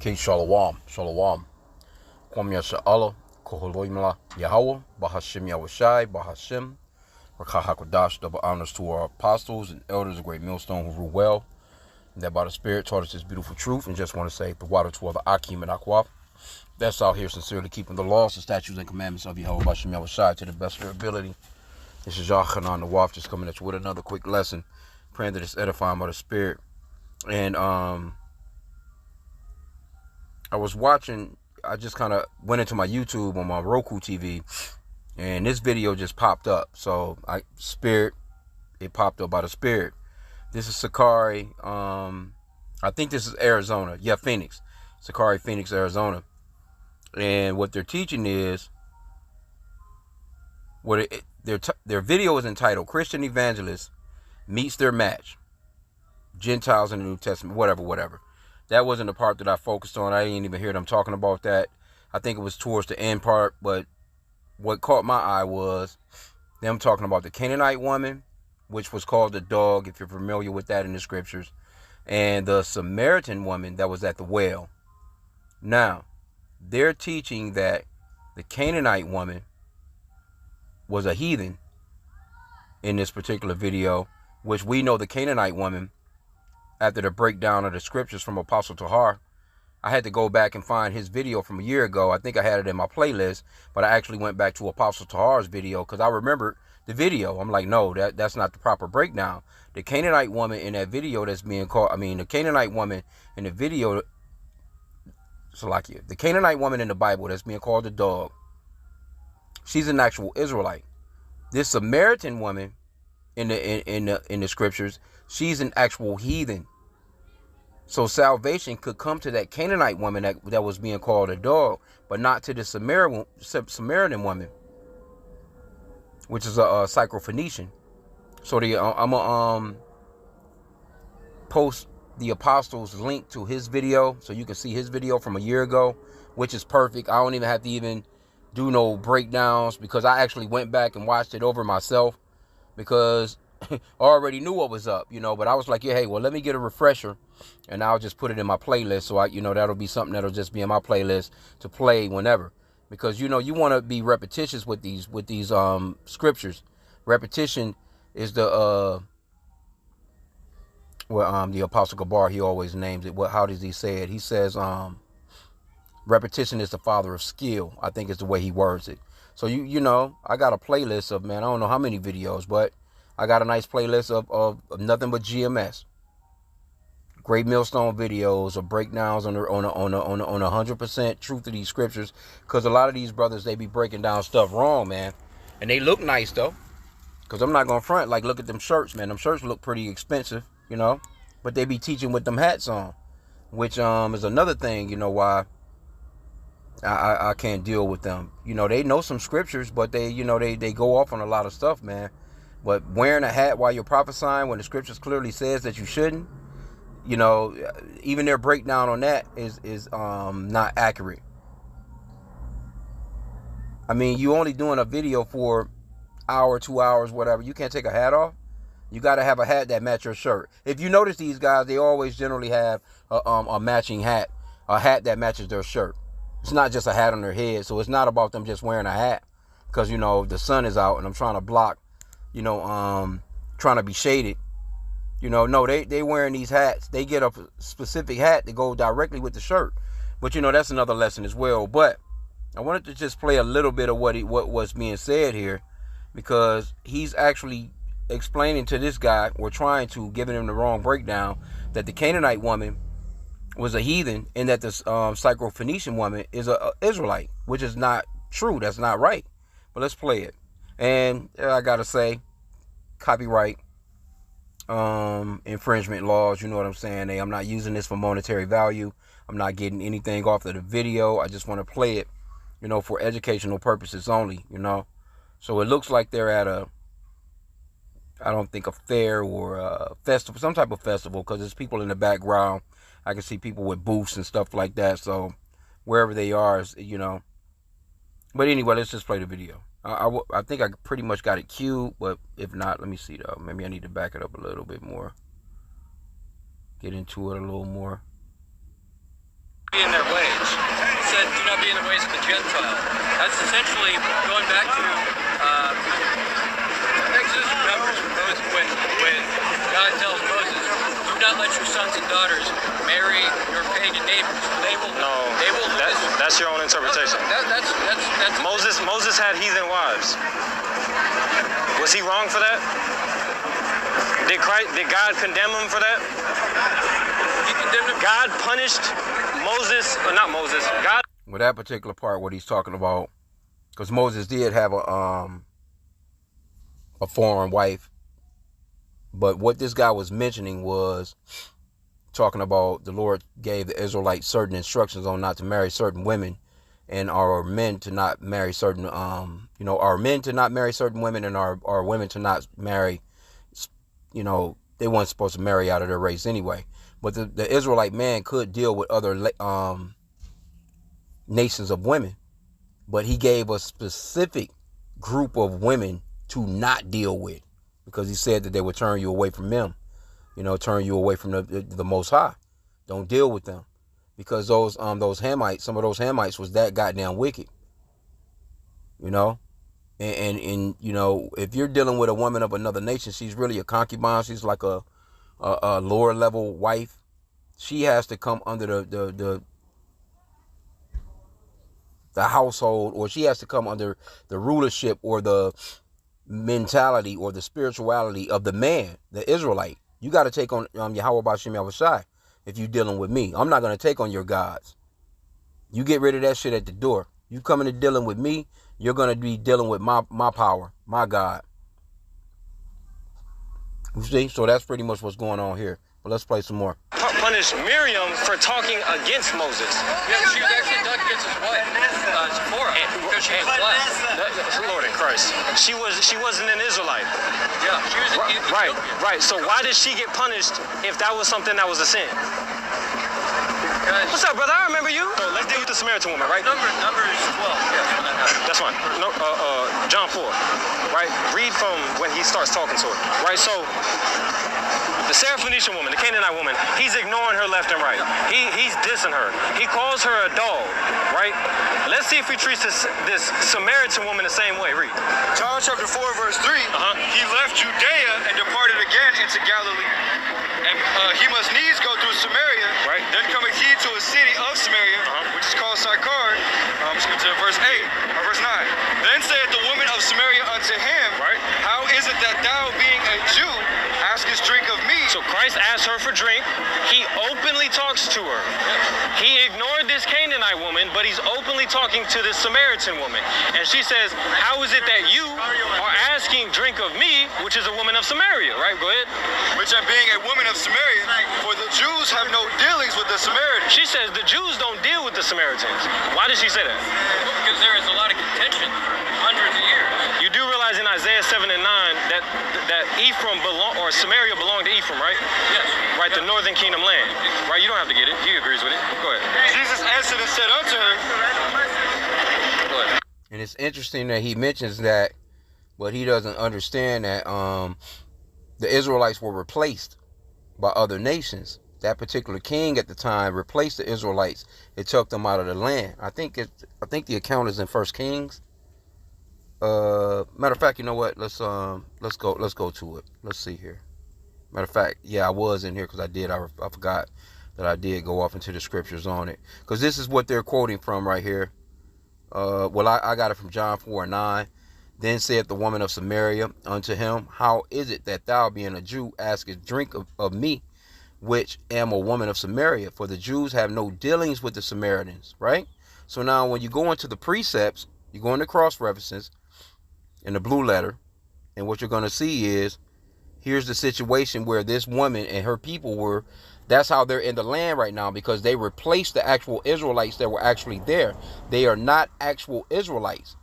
Ke Shalom, Shalom. Kwam Yasha Allah, Koholoimla, Yahweh, Bahashim Yahushai, Bahashim, Rakahakodash, double honors to our apostles and elders, a great millstone who rule well, and that by the Spirit taught us this beautiful truth, and just want to say the water to all the H.I.M and Akwaf. That's out here sincerely keeping the laws, the statutes, and commandments of Yahweh, Bahashim Yahushai to the best of their ability. This is Yachanan the Waf, just coming at you with another quick lesson, praying that it's edifying by the Spirit. And I was watching, I just kind of went into my YouTube on my Roku TV, and this video just popped up. So it popped up by the Spirit. This is Sicarri. I think this is Arizona. Yeah, Phoenix. Sicarri, Phoenix, Arizona. And what they're teaching is, their video is entitled Christian Evangelist Meets Their Match. Gentiles in the New Testament, whatever. That wasn't the part that I focused on. I didn't even hear them talking about that. I think it was towards the end part, but what caught my eye was them talking about the Caananite woman, which was called the dog, if you're familiar with that in the scriptures, and the Samaritan woman that was at the well. Now, they're teaching that the Caananite woman was a heathen in this particular video, which we know the Caananite woman, after the breakdown of the scriptures from Apostle Tahar, I had to go back and find his video from a year ago. I think I had it in my playlist, but I actually went back to Apostle Tahar's video because I remembered the video. I'm like, no, that's not the proper breakdown. The Canaanite woman in that video that's being called, the Canaanite woman in the video, the Canaanite woman in the Bible that's being called the dog, she's an actual Israelite. This Samaritan woman in the scriptures, she's an actual heathen. So salvation could come to that Canaanite woman that was being called a dog, but not to the Samaritan woman, which is a Syrophoenician. So I'm gonna post the apostle's link to his video, so you can see his video from a year ago, which is perfect. I don't even have to even do no breakdowns because I actually went back and watched it over myself because I already knew what was up, but I was like, yeah, hey, well, let me get a refresher and I'll just put it in my playlist. So that'll be something that'll just be in my playlist to play whenever, because, you want to be repetitious with these scriptures. Repetition is the Apostle Gabar, he always names it. How does he say it? He says, repetition is the father of skill, I think is the way he words it. So, I got a playlist of, I don't know how many videos, but I got a nice playlist of nothing but GMS. Great millstone videos of breakdowns on 100% truth of these scriptures. Because a lot of these brothers, they be breaking down stuff wrong, man. And they look nice, though. Because I'm not going to front. Like, look at them shirts, man. Them shirts look pretty expensive, But they be teaching with them hats on. Which is another thing, why I can't deal with them. They know some scriptures, but they go off on a lot of stuff, man. But wearing a hat while you're prophesying when the scriptures clearly says that you shouldn't, even their breakdown on that is not accurate. You only doing a video for hour, 2 hours, whatever. You can't take a hat off. You got to have a hat that match your shirt. If you notice, these guys, they always generally have a matching hat, a hat that matches their shirt. It's not just a hat on their head. So it's not about them just wearing a hat because, the sun is out and I'm trying to block, trying to be shaded. No, they wearing these hats. They get a specific hat to go directly with the shirt. But, that's another lesson as well. But I wanted to just play a little bit of what's being said here, because he's actually explaining to this guy, or trying to, giving him the wrong breakdown, that the Canaanite woman was a heathen and that the Syrophoenician woman is an Israelite, which is not true. That's not right. But let's play it. And I got to say, copyright infringement laws, you know what I'm saying? I'm not using this for monetary value. I'm not getting anything off of the video. I just want to play it, for educational purposes only, So it looks like they're at I don't think a fair or a festival, some type of festival, because there's people in the background. I can see people with booths and stuff like that. So wherever they are, But anyway, let's just play the video. I think I pretty much got it queued, but if not, let me see though. Maybe I need to back it up a little bit more. Get into it a little more. In there be in the ways of the Gentile. That's essentially going back to Exodus, remembers when God tells Moses, do not let your sons and daughters marry your pagan neighbors. They will lose. That's your own interpretation. That's Moses had heathen wives. Was he wrong for that? Did God condemn him for that? He condemned him. God punished Moses, or not Moses. God. With that particular part, what he's talking about, because Moses did have a foreign wife, but what this guy was mentioning was talking about the Lord gave the Israelites certain instructions on not to marry certain women, and our men to not marry certain our men to not marry certain women, and our women to not marry, they weren't supposed to marry out of their race anyway. But the Israelite man could deal with other nations of women, but he gave a specific group of women to not deal with, because he said that they would turn you away from them, turn you away from the Most High. Don't deal with them, because those Hamites, some of those Hamites was that goddamn wicked, and if you're dealing with a woman of another nation, she's really a concubine. She's like a lower level wife. She has to come under the household, or she has to come under the rulership or the mentality or the spirituality of the man, the Israelite. You got to take on Yahweh B'Shem Yahushai if you're dealing with me. I'm not going to take on your gods. You get rid of that shit at the door. You coming to dealing with me, you're going to be dealing with my power, my God. You see? So that's pretty much what's going on here. But let's play some more. Punish Miriam for talking against Moses. Yeah, she was actually talking against his wife, Zipporah, because she was black. Lord in Christ. She wasn't an Israelite. Yeah, she was an Ethiopian. Right. So why did she get punished if that was something that was a sin? What's up, brother? I remember you. So let's deal with the Samaritan woman, right? Number is 12. Yes, when that happened. That's fine. No, John 4, right? Read from when he starts talking to her, right? So the Syrophoenician woman, the Canaanite woman, he's ignoring her left and right. He's dissing her. He calls her a dog, right? Let's see if he treats this Samaritan woman the same way. Read. John chapter 4, verse 3. He left Judea and departed again into Galilee. And he must needs go through Samaria. Right. Then cometh he to a city of Samaria, which is called Sicarri. Skip to verse 8 or verse 9. Then saith the woman of Samaria unto him, Right. How is it that thou, being a Jew, askest drink of me? So Christ asked her for drink. He openly talks to her. He ignored this Canaanite woman, but he's openly talking to this Samaritan woman. And she says, how is it that you are asking drink of me, which is a woman of Samaria, right? Go ahead. Which am being a woman of Samaria, for the Jews have no dealings with the Samaritans. She says the Jews don't deal with the Samaritans. Why does she say that? Well, because there is a lot of contention for hundreds of years. You do realize in Isaiah 7 and 9 that Ephraim Samaria belonged to Ephraim, right? Yes. Right, the northern kingdom land. Right, you don't have to get it. He agrees with it. Go ahead. Jesus answered and said unto her, Go ahead. And it's interesting that he mentions that, but he doesn't understand that the Israelites were replaced by other nations. That particular king at the time replaced the Israelites. It took them out of the land. I think the account is in 1 Kings. Matter of fact, you know what? Let's go to it. Let's see here. Matter of fact, yeah, I was in here because I forgot that I did go off into the scriptures on it, because this is what they're quoting from right here. I got it from John 4 and 9. Then said the woman of Samaria unto him, How is it that thou, being a Jew, askest drink of me, which am a woman of Samaria? For the Jews have no dealings with the Samaritans, right? So now when you go into the precepts, you go into cross references in the blue letter, and what you're going to see is, here's the situation where this woman and her people were. That's how they're in the land right now, because they replaced the actual Israelites that were actually there. They are not actual Israelites.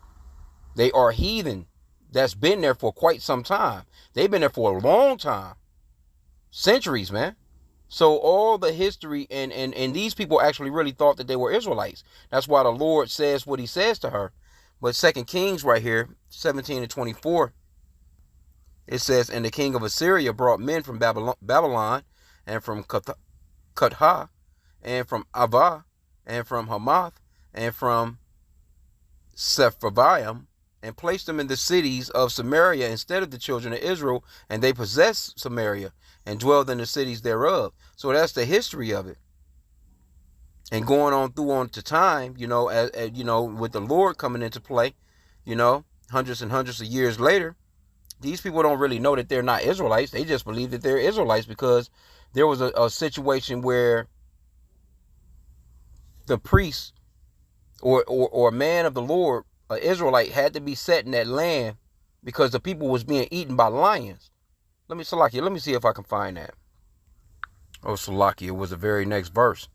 They are heathen that's been there for quite some time. They've been there for a long time. Centuries, man. So all the history and these people actually really thought that they were Israelites. That's why the Lord says what he says to her. But 2 Kings right here, 17 and 24, it says, And the king of Assyria brought men from Babylon, and from Kutha, and from Avah, and from Hamath, and from Sepharvaim, and placed them in the cities of Samaria instead of the children of Israel, and they possessed Samaria and dwelled in the cities thereof. So that's the history of it. And going on through on to time, as with the Lord coming into play, hundreds and hundreds of years later, these people don't really know that they're not Israelites. They just believe that they're Israelites because there was a situation where the priest or a man of the Lord, an Israelite, had to be set in that land because the people was being eaten by lions. Let me see if I can find that. Oh, Salakia, it was the very next verse.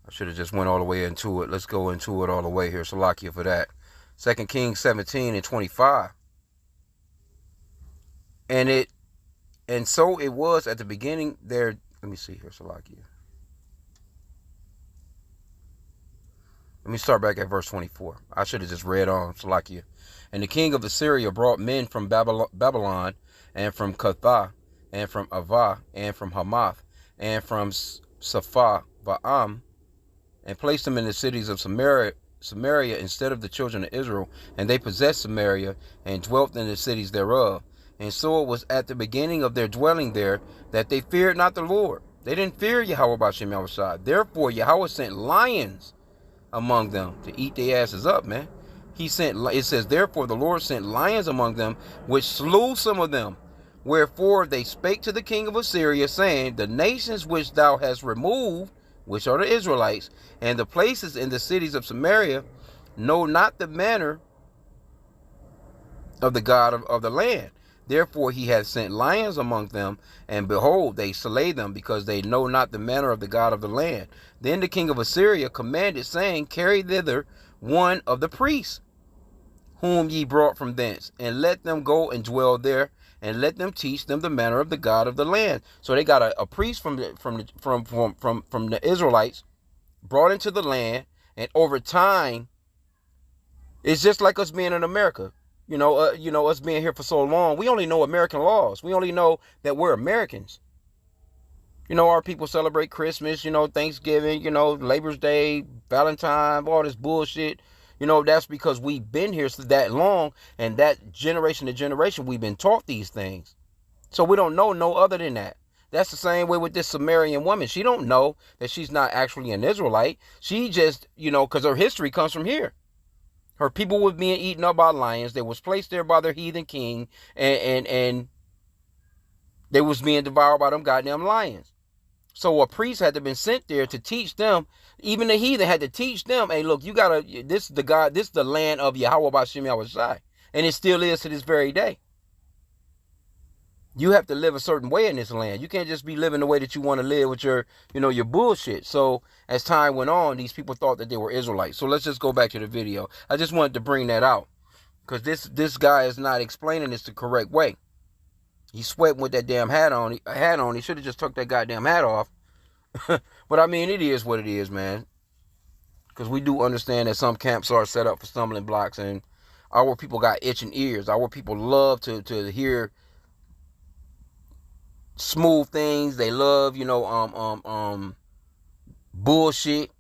I should have just went all the way into it. Let's go into it all the way here. Salakia for that. 2 Kings 17 and 25. And so it was at the beginning there. Let me see here, Salakia. Let me start back at verse 24. I should have just read on, Salakia. And the king of Assyria brought men from Babylon, and from Cutha, and from Avah, and from Hamath, and from Sepharvaim, and placed them in the cities of Samaria instead of the children of Israel. And they possessed Samaria, and dwelt in the cities thereof. And so it was at the beginning of their dwelling there, that they feared not the Lord. They didn't fear Yahweh B'Shem Yahushua. Therefore Yahweh sent lions among them to eat their asses up, man. It says, therefore the Lord sent lions among them, which slew some of them. Wherefore they spake to the king of Assyria, saying, the nations which thou hast removed, which are the Israelites, and the places in the cities of Samaria, know not the manner of the God of the land. Therefore he hath sent lions among them, and behold, they slay them, because they know not the manner of the God of the land. Then the king of Assyria commanded, saying, carry thither one of the priests, whom ye brought from thence, and let them go and dwell there, and let them teach them the manner of the God of the land. So they got a priest from the Israelites brought into the land, and over time, it's just like us being in America. Us being here for so long, we only know American laws. We only know that we're Americans. Our people celebrate Christmas, Thanksgiving, Labor's Day, Valentine, all this bullshit. That's because we've been here for that long, and that generation to generation, we've been taught these things. So we don't know no other than that. That's the same way with this Sumerian woman. She don't know that she's not actually an Israelite. She just, because her history comes from here. Her people were being eaten up by lions. They was placed there by their heathen king, and they was being devoured by them goddamn lions. So a priest had to been sent there to teach them. Even the heathen had to teach them, hey, look, this is the land of Yahweh B'Shem Yahushua. And it still is to this very day. You have to live a certain way in this land. You can't just be living the way that you want to live with your bullshit. So as time went on, these people thought that they were Israelites. So let's just go back to the video. I just wanted to bring that out, because this guy is not explaining this the correct way. He's sweating with that damn hat on. He should have just took that goddamn hat off. But I mean, it is what it is, man. Because we do understand that some camps are set up for stumbling blocks, and our people got itching ears. Our people love to hear smooth things. They love, bullshit.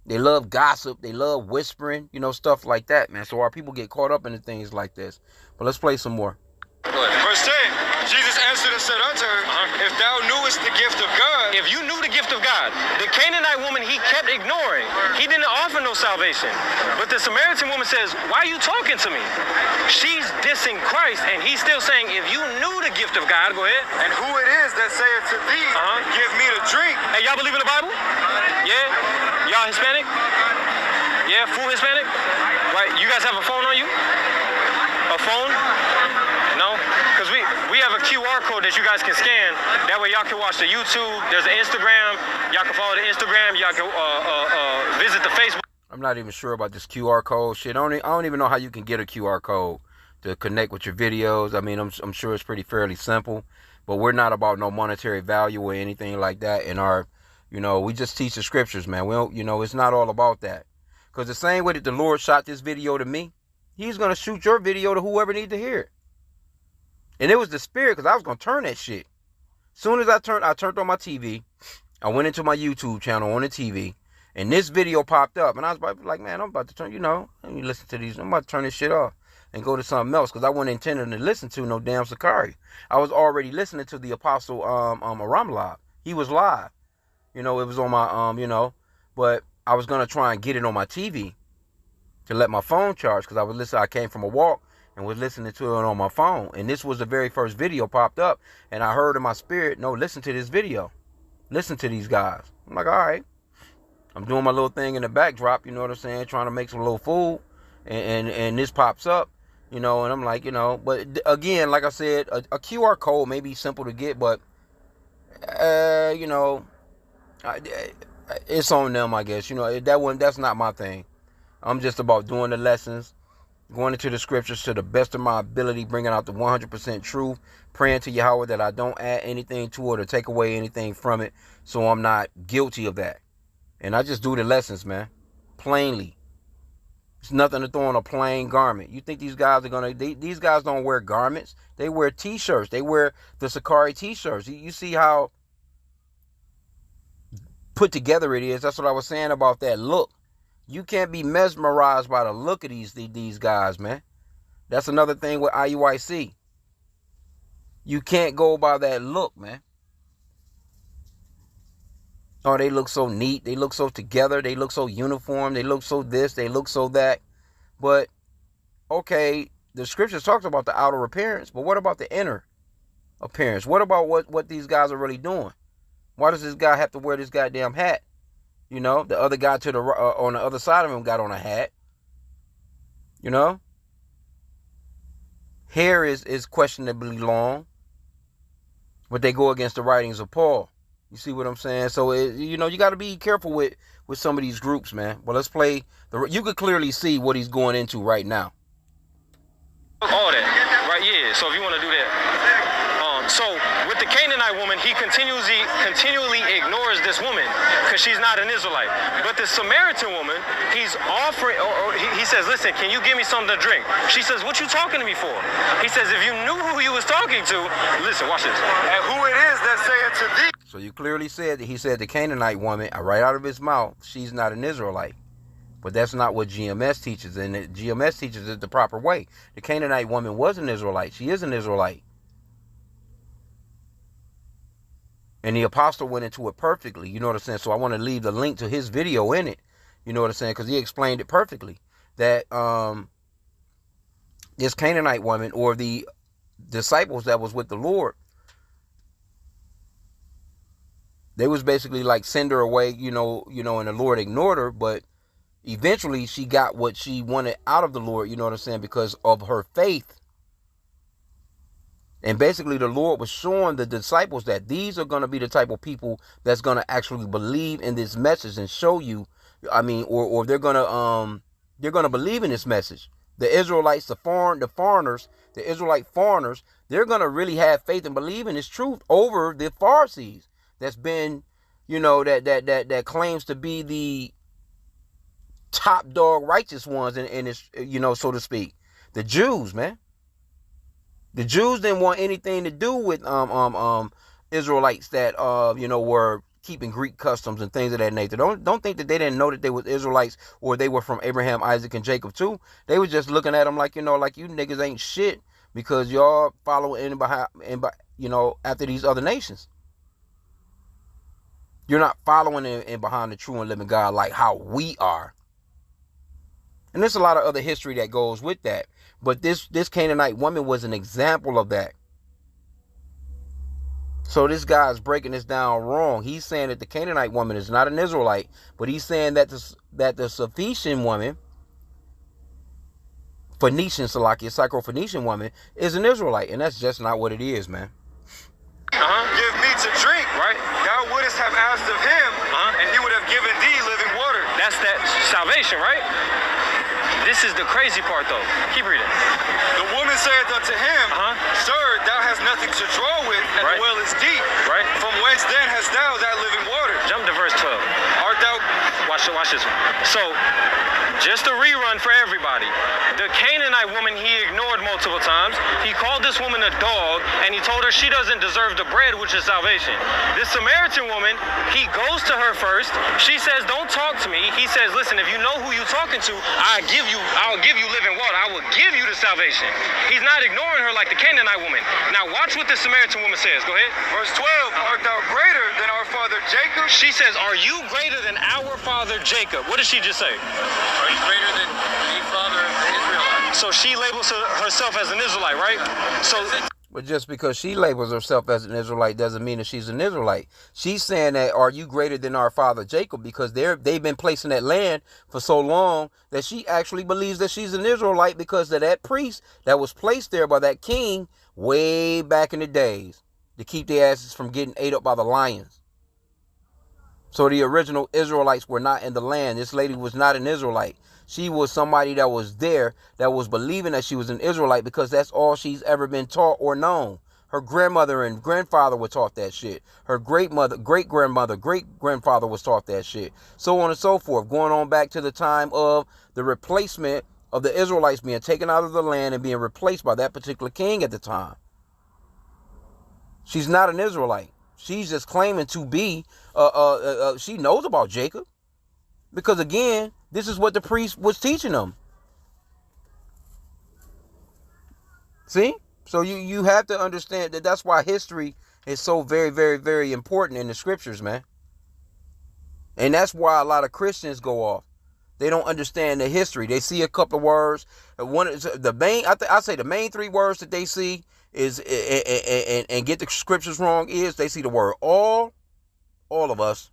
They love gossip. They love whispering, stuff like that, man. So our people get caught up into things like this. But let's play some more. Verse 10, Jesus answered and said unto her, if thou knewest the gift of God. If you knew the gift of God, the Canaanite woman he kept ignoring. He didn't offer no salvation. But the Samaritan woman says, why are you talking to me? She's dissing Christ, and he's still saying, if you knew the gift of God, go ahead. And who it is that saith to thee, give me to drink. Hey, y'all believe in the Bible? Yeah? Y'all Hispanic? Yeah, full Hispanic? Right, you guys have a phone on you? A phone? No? Because we have a QR code that you guys can scan. That way y'all can watch the YouTube. There's an Instagram. Y'all can follow the Instagram. Y'all can visit the Facebook. I'm not even sure about this QR code shit. I don't even know how you can get a QR code to connect with your videos. I mean, I'm sure it's fairly simple. But we're not about no monetary value or anything like that. In our, we just teach the scriptures, man. We don't, it's not all about that. Because the same way that the Lord shot this video to me, he's going to shoot your video to whoever needs to hear it. And it was the spirit, because I was going to turn that shit. As soon as I turned on my TV, I went into my YouTube channel on the TV, And this video popped up, and I was like, man, I'm about to turn, let me listen to these. I'm about to turn this shit off and go to something else, because I wasn't intending to listen to no damn Sicarri. I was already listening to the Apostle Aram live. He was live. It was on my, but I was going to try and get it on my TV to let my phone charge, because I came from a walk and was listening to it on my phone. And this was the very first video popped up, and I heard in my spirit, no, listen to this video. Listen to these guys. I'm like, all right. I'm doing my little thing in the backdrop, you know what I'm saying, trying to make some little food, and this pops up, and I'm like, but again, like I said, a QR code may be simple to get, but, it's on them, I guess. That's not my thing. I'm just about doing the lessons, going into the scriptures to the best of my ability, bringing out the 100% truth, praying to Yahweh that I don't add anything to it or take away anything from it, so I'm not guilty of that. And I just do the lessons, man, plainly. It's nothing to throw on a plain garment. You think these guys are these guys don't wear garments. They wear t-shirts. They wear the Sicarri t-shirts. You see how put together it is. That's what I was saying about that look. You can't be mesmerized by the look of these guys, man. That's another thing with IUIC. You can't go by that look, man. Oh, they look so neat. They look so together. They look so uniform. They look so this. They look so that. But, okay, the scriptures talks about the outer appearance, but what about the inner appearance? What about what these guys are really doing? Why does this guy have to wear this goddamn hat? The other guy to the on the other side of him got on a hat. Hair is questionably long, but they go against the writings of Paul. You see what I'm saying? So, you got to be careful with some of these groups, man. Well, let's play. You could clearly see what he's going into right now. All that, right? Yeah. So if you want to do that. So with the Canaanite woman, he continually ignores this woman because she's not an Israelite. But the Samaritan woman, he's offering, or he says, listen, can you give me something to drink? She says, what you talking to me for? He says, if you knew who he was talking to, listen, watch this. And who it is that saith to thee. So you clearly said that he said the Canaanite woman, right out of his mouth, she's not an Israelite. But that's not what GMS teaches, and GMS teaches it the proper way. The Canaanite woman was an Israelite. She is an Israelite. And the apostle went into it perfectly, you know what I'm saying? So I want to leave the link to his video in it, you know what I'm saying? Because he explained it perfectly. That this Canaanite woman, or the disciples that was with the Lord, they was basically like send her away, and the Lord ignored her. But eventually she got what she wanted out of the Lord, you know what I'm saying? Because of her faith. And basically the Lord was showing the disciples that these are going to be the type of people that's going to actually believe in this message and show you, or they're going to believe in this message. The Israelites, the foreigners, the Israelite foreigners, they're going to really have faith and believe in this truth over the Pharisees that's been, that claims to be the top dog righteous ones in this, so to speak. The Jews, man. The Jews didn't want anything to do with Israelites that were keeping Greek customs and things of that nature. Don't think that they didn't know that they were Israelites or they were from Abraham, Isaac, and Jacob too. They were just looking at them like, like you niggas ain't shit because y'all follow after these other nations. You're not following in behind the true and living God like how we are. And there's a lot of other history that goes with that. But this Canaanite woman was an example of that. So this guy's breaking this down wrong. He's saying that the Canaanite woman is not an Israelite, but he's saying that the Syrophoenician woman, Syro-Phoenician woman, is an Israelite, and that's just not what it is, man. Give me to drink, right? Thou wouldest have asked of him, and he would have given thee living water. That's that salvation, right? This is the crazy part, though. Keep reading. The woman saith unto him, Sir, thou hast nothing to draw with, and the well is deep. Right. From whence then hast thou that living water? Jump to verse 12. Art thou... Watch So watch this one. So, just a rerun for everybody. The Canaanite woman he ignored multiple times. He called this woman a dog, and he told her she doesn't deserve the bread, which is salvation. This Samaritan woman, he goes to her first. She says, don't talk to me. He says, listen, if you know who you're talking to, I'll give you living water. I will give you the salvation. He's not ignoring her like the Canaanite woman. Now watch what the Samaritan woman says. Go ahead. Verse 12, art thou greater than our father Jacob? She says, are you greater than our father Jacob? What did she just say? Are you greater than the father of the Israelites? So she labels herself as an Israelite, right? So, But just because she labels herself as an Israelite doesn't mean that she's an Israelite. She's saying that, are you greater than our father Jacob? Because they've been placed in that land for so long that she actually believes that she's an Israelite because of that priest that was placed there by that king way back in the days to keep their asses from getting ate up by the lions. So the original Israelites were not in the land. This lady was not an Israelite. She was somebody that was there, that was believing that she was an Israelite because that's all she's ever been taught or known. Her grandmother and grandfather were taught that shit. Her great-grandmother, great-grandfather was taught that shit. So on and so forth. Going on back to the time of the replacement of the Israelites being taken out of the land and being replaced by that particular king at the time. She's not an Israelite. She's just claiming to be, she knows about Jacob. Because again, this is what the priest was teaching them. See? So you have to understand that that's why history is so very, very, very important in the scriptures, man. And that's why a lot of Christians go off. They don't understand the history. They see a couple of words. One is the main, I say the main three words that they see is, and get the scriptures wrong, is they see the word all of us.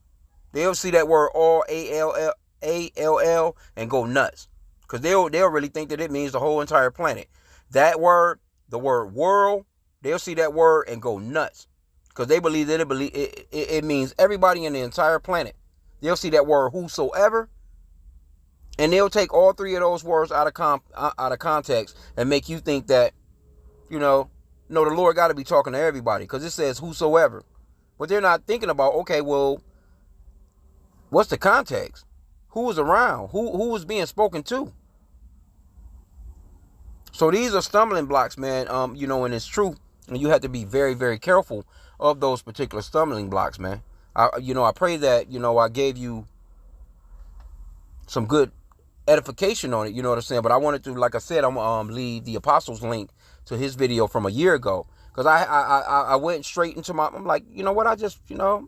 They'll see that word all, A-L-L, and go nuts. Because they'll really think that it means the whole entire planet. That word, the word world, they'll see that word and go nuts. Because they believe that it means everybody in the entire planet. They'll see that word whosoever, and they'll take all three of those words out of context and make you think that, no, the Lord got to be talking to everybody because it says whosoever. But they're not thinking about, okay, well, what's the context? Who was around? Who was being spoken to? So these are stumbling blocks, man. And it's true. And you have to be very, very careful of those particular stumbling blocks, man. I pray that, I gave you some good edification on it, you know what I'm saying? But I wanted to, like I said, I'm gonna leave the Apostles link to his video from a year ago. Because I went straight into I'm like, you know what, I didn't know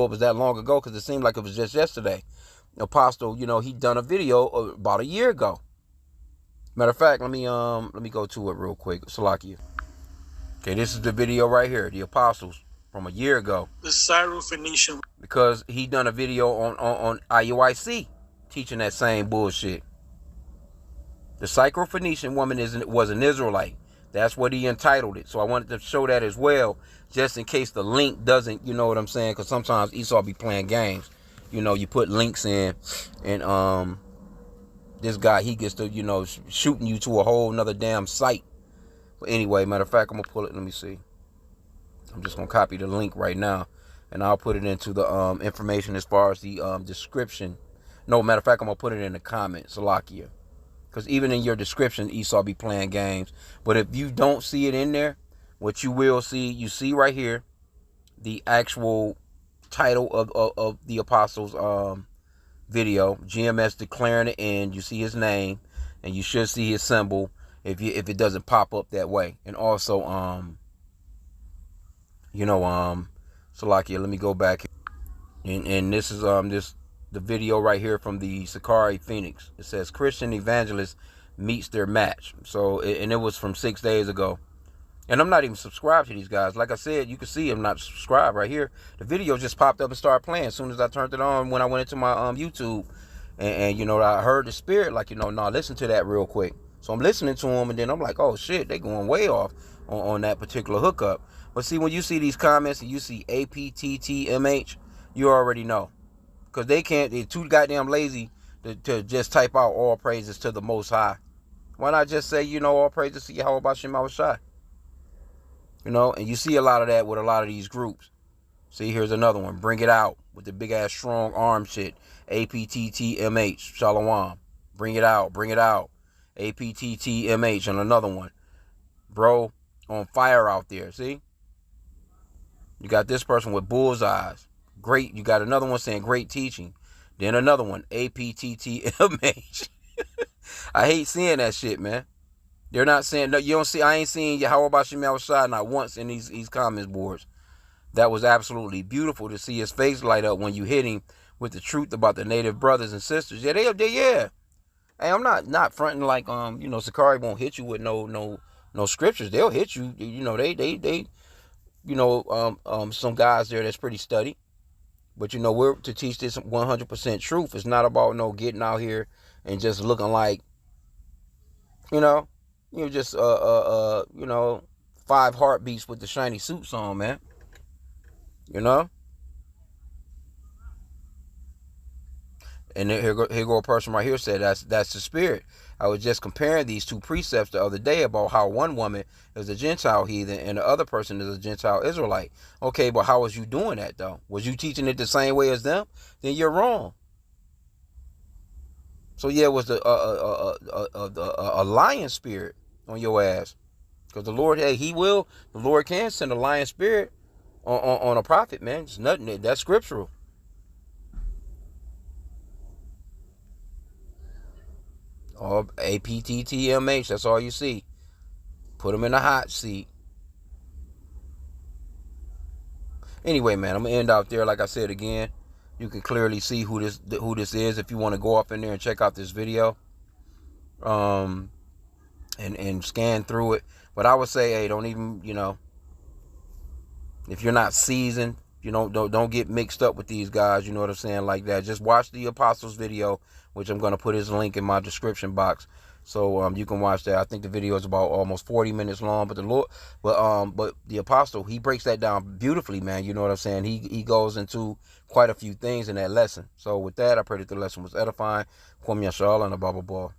it was that long ago because it seemed like it was just yesterday. Apostle, he'd done a video about a year ago. Matter of fact, let me go to it real quick. Salakia. Okay, this is the video right here, the Apostles from a year ago. The Syro-Phoenician. Because he done a video on IUIC teaching that same bullshit. The Syro-Phoenician woman was an Israelite. That's what he entitled it. So I wanted to show that as well, just in case the link doesn't, you know what I'm saying? Because sometimes Esau be playing games. You put links in, and this guy, he gets to, shooting you to a whole nother damn site. But anyway, matter of fact, I'm going to pull it. Let me see. I'm just going to copy the link right now, and I'll put it into the information as far as the description. No, matter of fact, I'm going to put it in the comments, Salakia. Because even in your description, Esau be playing games. But if you don't see it in there, what you will see, you see right here, the actual title of the Apostles video, GMS declaring it, and you see his name, and you should see his symbol if it doesn't pop up that way. And also, Salakia, let me go back. And this is the video right here from the Sicarri Phoenix. It says Christian evangelist meets their match. So, and it was from 6 days ago. And I'm not even subscribed to these guys. Like I said, you can see I'm not subscribed right here. The video just popped up and started playing as soon as I turned it on when I went into my YouTube. And I heard the spirit, like, listen to that real quick. So I'm listening to them, and then I'm like, oh shit, they going way off on that particular hookup. But see, when you see these comments and you see APTTMH, you already know. Because they're too goddamn lazy to just type out all praises to the Most High. Why not just say, all praises to Yahweh B'Shem Yahushai? And you see a lot of that with a lot of these groups. See, here's another one. Bring it out. with the big ass strong arm shit. APTTMH, Shalom. Bring it out, bring it out. APTTMH, and another one. Bro, on fire out there, see? You got this person with bullseyes. Great. You got another one saying great teaching. Then another one, APTTMH. I hate seeing that shit, man. They're not saying, no, you don't see, I ain't seen how about Shimmy outside not once in these comments boards. That was absolutely beautiful to see his face light up when you hit him with the truth about the native brothers and sisters. Yeah, yeah. Hey, I'm not fronting like Sicarri won't hit you with no scriptures. They'll hit you. They some guys there that's pretty studied. But we're to teach this 100% truth. It's not about getting out here and just looking like just 5 heartbeats with the shiny suits on, man. And here go a person right here said that's the spirit. I was just comparing these two precepts the other day about how one woman is a Gentile heathen and the other person is a Gentile Israelite. Okay, but how was you doing that though? Was you teaching it the same way as them? Then you're wrong. So yeah, it was a lion spirit on your ass. Because the Lord, hey, the Lord can send a lion spirit on a prophet, man. It's nothing. That's scriptural. Or APTTMH, that's all you see. Put them in the hot seat. Anyway, man, I'm going to end out there. Like I said again, you can clearly see who this is if you want to go up in there and check out this video. And scan through it. But I would say, hey, don't even, if you're not seasoned, don't get mixed up with these guys, you know what I'm saying, like that. Just watch the Apostles video, which I'm going to put his link in my description box. So you can watch that. I think the video is about almost 40 minutes long, but the Apostle, he breaks that down beautifully, man. You know what I'm saying? He goes into quite a few things in that lesson. So with that, I pray that the lesson was edifying. Kwam Yashal and a Baba Ball.